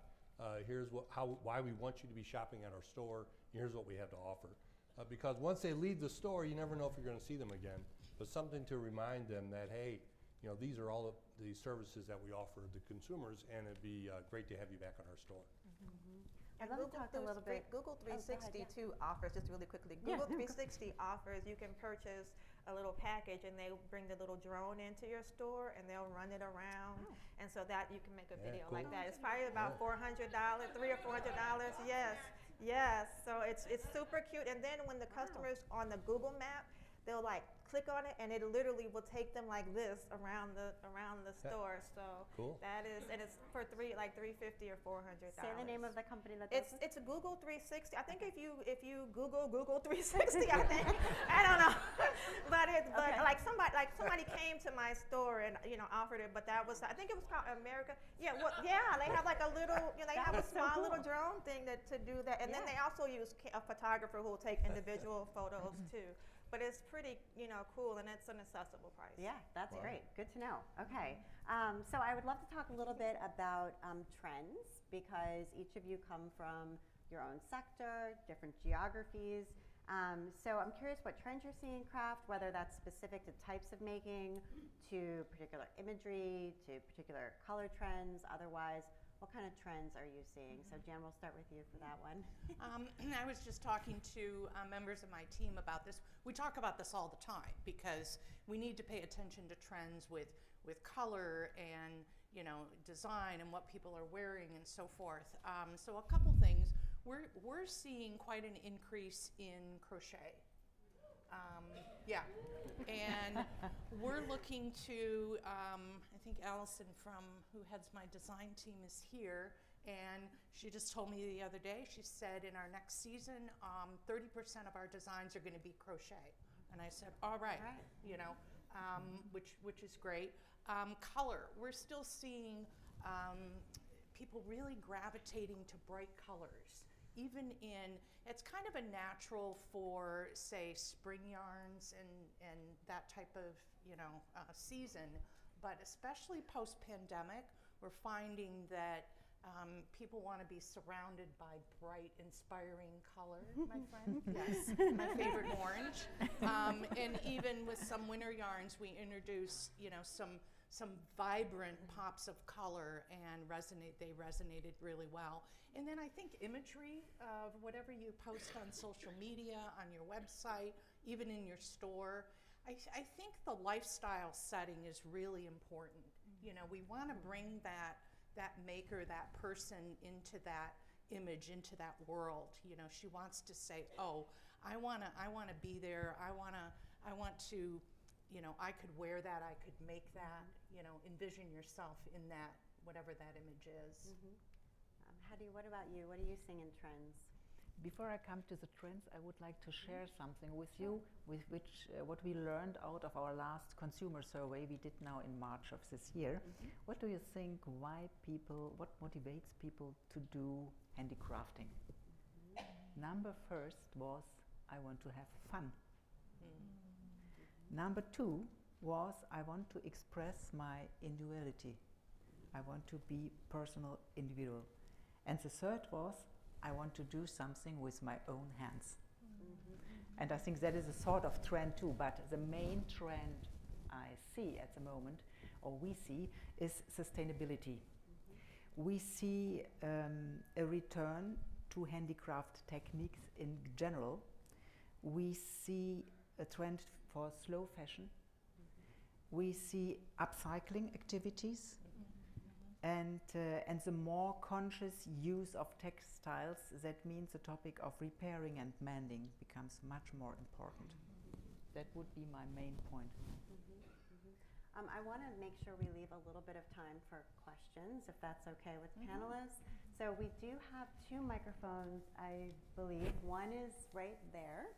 here's why we want you to be shopping at our store, and here's what we have to offer. Because once they leave the store, you never know if you're going to see them again. But something to remind them that, hey, these are all of the services that we offer the consumers, and it'd be great to have you back on our store. I'd love to talk a little bit. Google 360 too offers, just really quickly. Google 360 offers, you can purchase a little package and they bring the little drone into your store and they'll run it around. And so that you can make a video cool. like that. It's probably about $400, $300 or $400. Yes. Yes. So it's super cute. And then when the customers on the Google map, they'll click on it and it literally will take them like this around the store. So cool. That is, and it's for $350 or $400. Say the name of the company that does it. It's a Google 360. I think if you Google 360, I think I don't know, but somebody came to my store and offered it, but that was, I think it was called America. Yeah, they have like a little, they have a small little drone thing to do that, and then they also use a photographer who will take individual photos too. But it's pretty, cool, and it's an accessible price. Yeah, that's great. Good to know. Okay, so I would love to talk a little bit about trends, because each of you come from your own sector, different geographies. So I'm curious what trends you're seeing in craft, whether that's specific to types of making, to particular imagery, to particular color trends, otherwise. What kind of trends are you seeing? So Jan, we'll start with you for that one. I was just talking to members of my team about this. We talk about this all the time because we need to pay attention to trends with color and design and what people are wearing and so forth. So a couple things. We're seeing quite an increase in crochet. And we're looking to, I think Allison who heads my design team is here, and she just told me the other day, she said in our next season, 30% of our designs are gonna be crochet. And I said, all right. Which is great. Color, we're still seeing people really gravitating to bright colors. Even it's kind of a natural for, say, spring yarns and that type of, season, but especially post-pandemic, we're finding that people want to be surrounded by bright, inspiring color, my friend. Yes, my favorite orange. And even with some winter yarns, we introduce, some vibrant pops of color, and they resonated really well. And then I think imagery of whatever you post on social media, on your website, even in your store. I think the lifestyle setting is really important. We want to bring that maker, that person into that image, into that world. She wants to say, oh, I wanna be there. I want to, you know, I could wear that, I could make that, you know, envision yourself in that, whatever that image is. Hedi, what about you? What are you seeing in trends? Before I come to the trends, I would like to share something with you, with which what we learned out of our last consumer survey we did now in March of this year. What do you think? What motivates people to do handicrafting? Number first was, I want to have fun. Number two was, I want to express my individuality. I want to be personal, individual. And the third was, I want to do something with my own hands. And I think that is a sort of trend too, but the main trend I see at the moment, or we see, is sustainability. We see a return to handicraft techniques in general. We see a trend for slow fashion. We see upcycling activities. And the more conscious use of textiles, that means the topic of repairing and mending becomes much more important. That would be my main point. I want to make sure we leave a little bit of time for questions, if that's okay with panelists. So we do have 2 microphones, I believe. One is right there,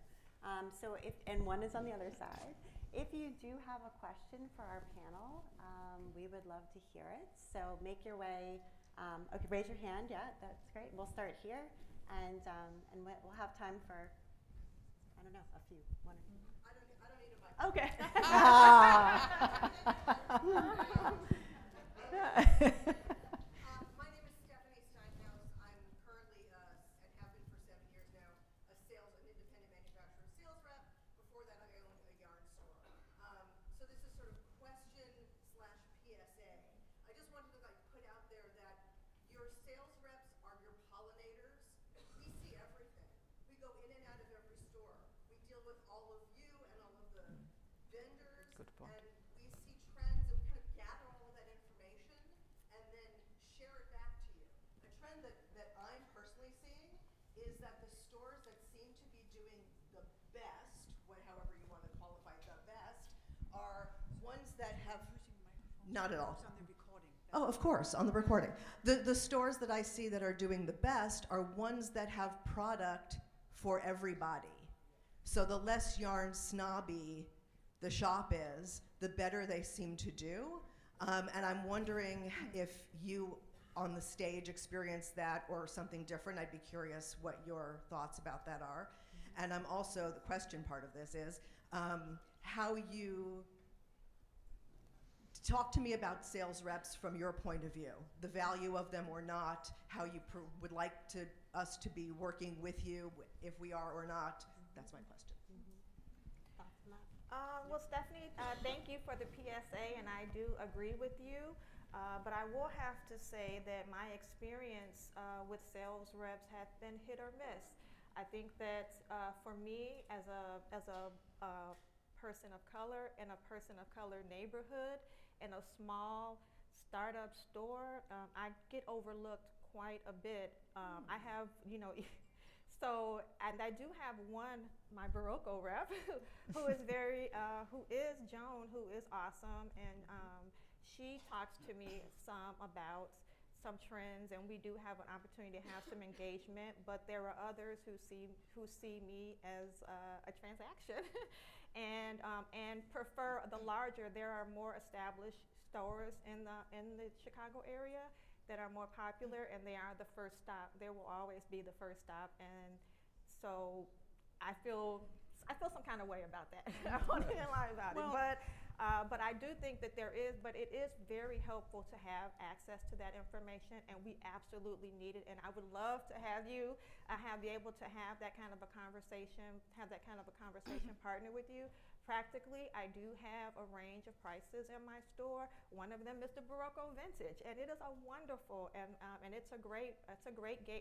and one is on the other side. If you do have a question for our panel, we would love to hear it. So make your way, okay, raise your hand, yeah, that's great. We'll start here, and we'll have time for, I don't know, a few, one or two. I don't need a mic. Okay. My name is Stephanie Steinhaus. I'm currently, and have been for 7 years now, an independent manufacturer sales rep. Before that, I owned a yarn store. So this is sort of question / PSA. I just wanted to put out there that your sales reps are your pollinators. We see everything. We go in and out of every store. We deal with all of you and all of the vendors. Good point. And we see trends and we kind of gather all of that information and then share it back to you. A trend that I'm personally seeing is that the stores that seem to be doing the best, however you want to qualify the best, are ones that have, not at all. It's on the recording. Oh, of course, on the recording. The stores that I see that are doing the best are ones that have product for everybody. So the less yarn snobby the shop is, the better they seem to do. And I'm wondering if you on the stage experience that or something different. I'd be curious what your thoughts about that are. And I'm also, the question part of this is, how you talk to me about sales reps from your point of view, the value of them or not, how you would like us to be working with you, if we are or not. That's my question. Well, Stephanie, thank you for the PSA, and I do agree with you. But I will have to say that my experience with sales reps has been hit or miss. I think that for me, as a person of color in a person of color neighborhood in a small startup store, I get overlooked quite a bit. I have, so, and I do have my Barocco rep, who is who is Joan, who is awesome, and she talks to me some about some trends, and we do have an opportunity to have some engagement. But there are others who see me as a transaction, and prefer the larger. There are more established stores in the Chicago area that are more popular, and they are the first stop. They will always be the first stop, and so I feel some kind of way about that. I won't even lie about it, but I do think that it is very helpful to have access to that information, and we absolutely need it. And I would love to have you be able to have that kind of a conversation, partner with you. Practically, I do have a range of prices in my store. One of them is the Barocco Vintage, and it is a wonderful and it's a great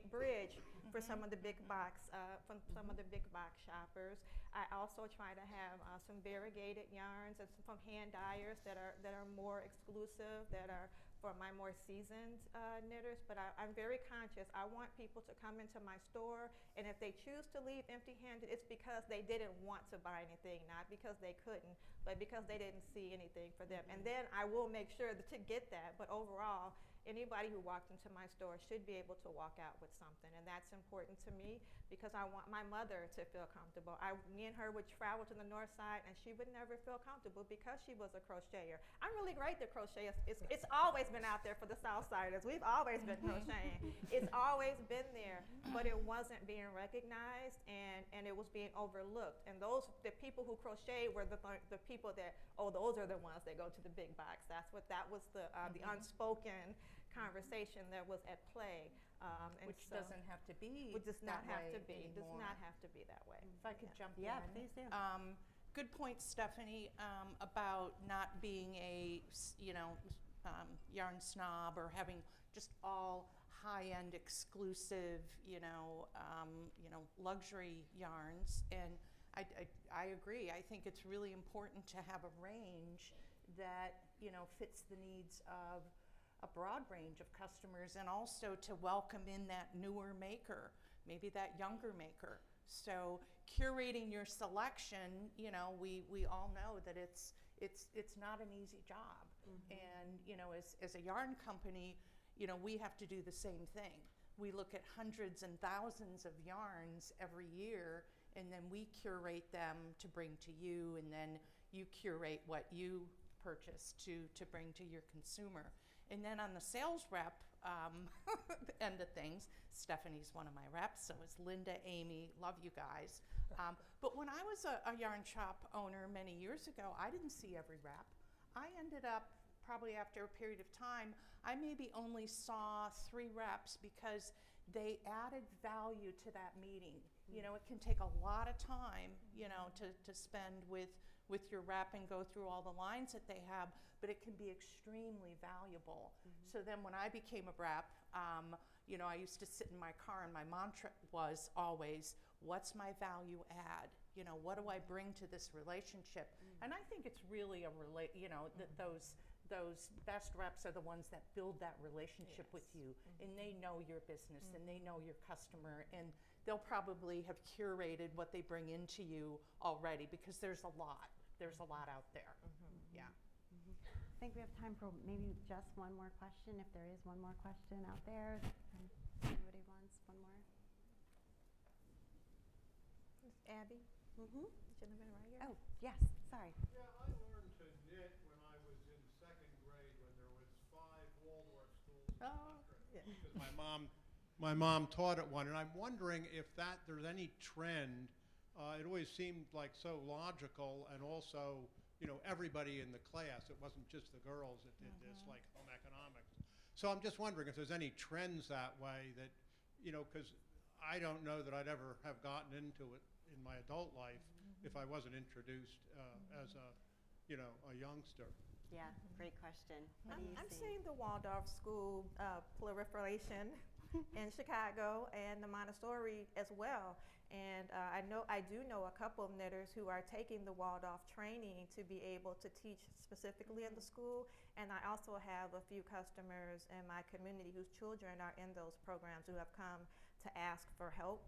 bridge for some of the big box shoppers. I also try to have some variegated yarns and from hand dyers that are more exclusive, that are for my more seasoned knitters, but I'm very conscious. I want people to come into my store, and if they choose to leave empty-handed, it's because they didn't want to buy anything, not because they couldn't, but because they didn't see anything for them. And then I will make sure to get that, but overall, anybody who walked into my store should be able to walk out with something, and that's important to me because I want my mother to feel comfortable. Me and her would travel to the north side, and she would never feel comfortable because she was a crocheter. I'm really great at crochet. It's always been out there for the south siders. We've always been crocheting. It's always been there, but it wasn't being recognized, and it was being overlooked. And the people who crochet were the people that, oh, those are the ones that go to the big box. That was the unspoken conversation that was at play, Which doesn't have to be. Which does not have to be. Anymore. Does not have to be that way. If I could jump in. Yeah, please do. Good point, Stephanie, about not being a yarn snob or having just all high-end, exclusive, luxury yarns. And I agree. I think it's really important to have a range that fits the needs of a broad range of customers, and also to welcome in that newer maker, maybe that younger maker. So curating your selection, we all know that it's not an easy job. And as a yarn company, we have to do the same thing. We look at hundreds and thousands of yarns every year, and then we curate them to bring to you, and then you curate what you purchase to bring to your consumer. And then on the sales rep end of things, Stephanie's one of my reps, so is Linda, Amy, love you guys. But when I was a yarn shop owner many years ago, I didn't see every rep. I ended up, probably after a period of time, I maybe only saw 3 reps because they added value to that meeting. It can take a lot of time, to spend with your rep and go through all the lines that they have, but it can be extremely valuable. So then when I became a rep, I used to sit in my car, and my mantra was always, what's my value add? What do I bring to this relationship? And I think it's really those best reps are the ones that build that relationship with you, and they know your business, and they know your customer, and they'll probably have curated what they bring into you already, because there's a lot out there. Yeah. I think we have time for maybe just one more question, if there is one more question out there. Anybody wants one more? Abby? Gentleman right here. Oh, yes, sorry. Yeah, I learned to knit when I was in 2nd grade, when there was 5 Waldorf schools in the country. Because my mom taught at one, and I'm wondering if there's any trend. It always seemed like so logical, and also, everybody in the class. It wasn't just the girls that did this, like home economics. So I'm just wondering if there's any trends that way that, because I don't know that I'd ever have gotten into it in my adult life if I wasn't introduced as a youngster. Yeah, great question. What do you I'm see? seeing the Waldorf school proliferation in Chicago, and the Montessori as well. And I do know a couple of knitters who are taking the Waldorf training to be able to teach specifically in the school. And I also have a few customers in my community whose children are in those programs who have come to ask for help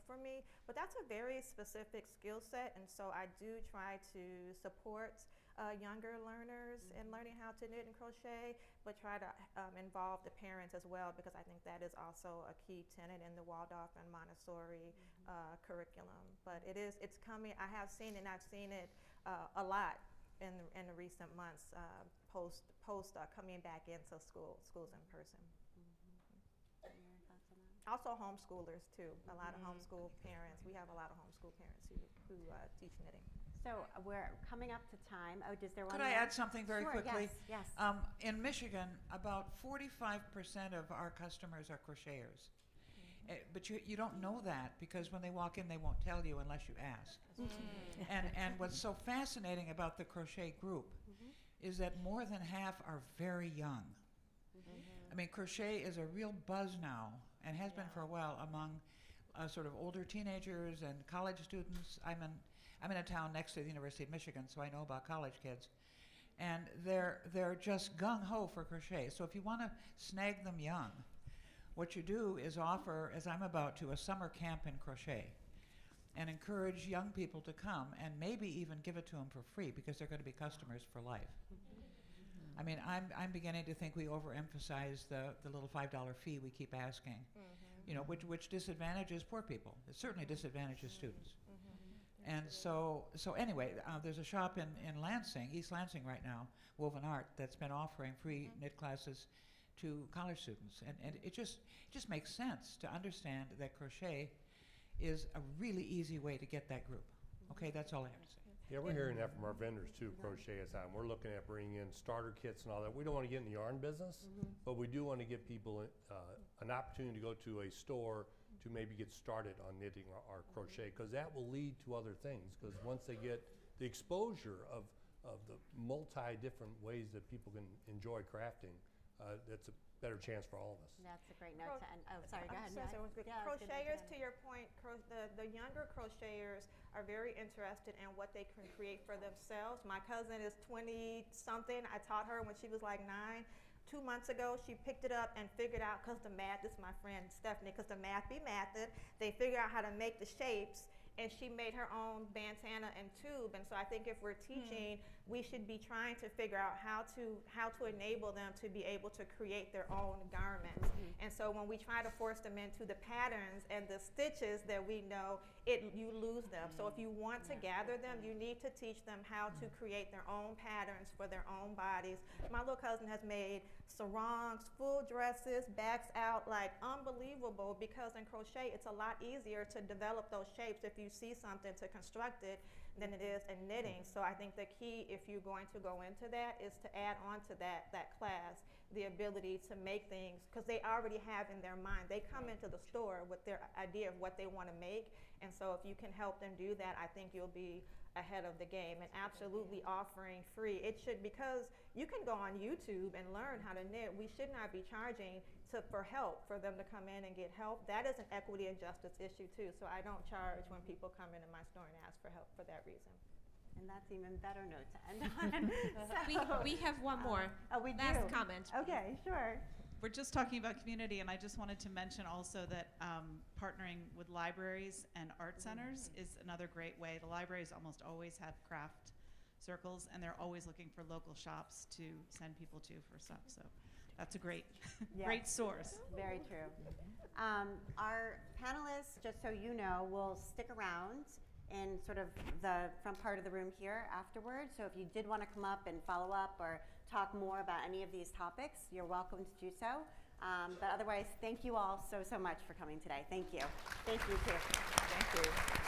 from me. But that's a very specific skill set, and so I do try to support younger learners in learning how to knit and crochet, but try to involve the parents as well, because I think that is also a key tenet in the Waldorf and Montessori curriculum. But it's coming. I have seen it, and I've seen it a lot in the recent months post coming back into schools in person. Your thoughts on that? Also homeschoolers too. A lot of homeschool parents. We have a lot of homeschool parents who teach knitting. So we're coming up to time. Oh, does there one Could I more? add something very Sure, quickly? Yes. In Michigan, about 45% of our customers are crocheters. But you don't know that, because when they walk in, they won't tell you unless you ask. And what's so fascinating about the crochet group is that more than half are very young. I mean, crochet is a real buzz now, and has been for a while, among sort of older teenagers and college students. I'm in a town next to the University of Michigan, so I know about college kids. and they're just gung-ho for crochet. So if you want to snag them young, what you do is offer, as I'm about to, a summer camp in crochet, and encourage young people to come, and maybe even give it to them for free, because they're going to be customers for life. I mean, I'm beginning to think we overemphasize the little $5 fee we keep asking, you know, which disadvantages poor people. It certainly disadvantages students. And so anyway, there's a shop in Lansing, East Lansing right now, Woven Art, that's been offering free knit classes to college students. And it just makes sense to understand that crochet is a really easy way to get that group. Okay, that's all I have to say. Yeah, we're hearing that from our vendors too, Crochet is on. We're looking at bringing in starter kits and all that. We don't want to get in the yarn business, but we do want to give people an opportunity to go to a store to maybe get started on knitting or crochet, because that will lead to other things. Because once they get the exposure of the multi-different ways that people can enjoy crafting, that's a better chance for all of us. That's a great note to end. Oh, sorry, go ahead. Crocheters, to your point, the younger crocheters are very interested in what they can create for themselves. My cousin is 20-something. I taught her when she was like 9. 2 months ago, she picked it up and figured out, because the math, this is my friend Stephanie, because the math be mathed, they figured out how to make the shapes, and she made her own bandana and tube. And so I think if we're teaching, we should be trying to figure out how to enable them to be able to create their own garments. And so when we try to force them into the patterns and the stitches that we know, you lose them. So if you want to gather them, you need to teach them how to create their own patterns for their own bodies. My little cousin has made sarongs, full dresses, backs out, like unbelievable, because in crochet it's a lot easier to develop those shapes if you see something to construct it than it is in knitting. So I think the key, if you're going to go into that, is to add on to that class the ability to make things, because they already have in their mind. They come into the store with their idea of what they want to make, and so if you can help them do that, I think you'll be ahead of the game. And absolutely offering free. It should, because you can go on YouTube and learn how to knit. We should not be charging for help, for them to come in and get help. That is an equity and justice issue too. So I don't charge when people come into my store and ask for help for that reason. And that's even better note to end on. We have one more. We last do. comment. Okay, sure. We're just talking about community, and I just wanted to mention also that partnering with libraries and art centers is another great way. The libraries almost always have craft circles, and they're always looking for local shops to send people to for stuff. So that's a great, great source. Very true. Our panelists, just so you know, will stick around in sort of the front part of the room here afterwards. So if you did want to come up and follow up or talk more about any of these topics, you're welcome to do so. But otherwise, thank you all so much for coming today. Thank you. Thank you too. Thank you.